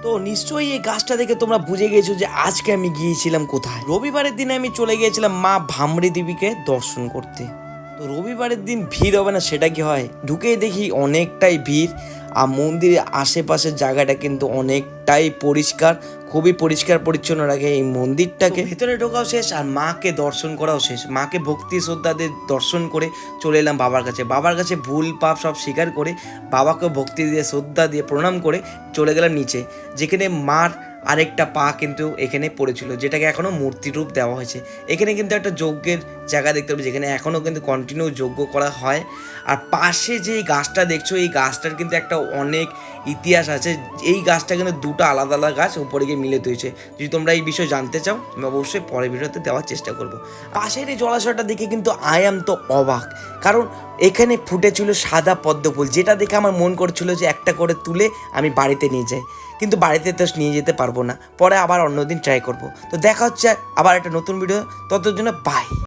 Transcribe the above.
তো নিশ্চয়ই এই গাছটা দেখে তোমরা বুঝে গিয়েছো যে আজকে আমি গিয়েছিলাম কোথায়। রবিবারের দিনে আমি চলে গিয়েছিলাম মা ভামরি দেবীকে দর্শন করতে। তো রবিবারের দিন ভিড় হবে না সেটা কি হয়, ঢুকেই দেখি অনেকটাই ভিড়। আর মন্দিরের আশেপাশের জায়গাটা কিন্তু অনেকটাই পরিষ্কার, খুবই পরিষ্কার পরিচ্ছন্ন রাখে এই মন্দিরটাকে। ভেতরে ঢোকাও শেষ আর মাকে দর্শন করাও শেষ। মাকে ভক্তি শ্রদ্ধা দিয়ে দর্শন করে চলে এলাম বাবার কাছে ভুল পাপ সব স্বীকার করে বাবাকে ভক্তি দিয়ে শ্রদ্ধা দিয়ে প্রণাম করে চলে গেলাম নিচে, যেখানে মার আরেকটা পা কিন্তু এখানে পড়েছিল, যেটাকে এখনও মূর্তি রূপ দেওয়া হয়েছে। এখানে কিন্তু একটা যজ্ঞের জায়গা দেখতে পাবে, যেখানে এখনও কিন্তু কন্টিনিউ যজ্ঞ করা হয়। আর পাশে যে এই গাছটা দেখছো, এই গাছটার কিন্তু একটা অনেক ইতিহাস আছে। এই গাছটা কিন্তু দুটো আলাদা আলাদা গাছ উপরে গিয়ে মিলিত হয়েছে। যদি তোমরা এই বিষয়ে জানতে চাও আমি অবশ্যই পরের ভিডিওতে দেওয়ার চেষ্টা করব। পাশের এই জলাশয়টা দেখে কিন্তু আই অ্যাম তো অবাক, কারণ এখানে ফুটেছিল সাদা পদ্ম ফুল, যেটা দেখে আমার মন করছিল যে একটা করে তুলে আমি বাড়িতে নিয়ে যাই, কিন্তু বাড়িতে তো নিয়ে যেতে পারবো না, পরে আবার অন্যদিন ট্রাই করব। তো দেখা হচ্ছে আবার একটা নতুন ভিডিও, ততদিন জন্য বাই।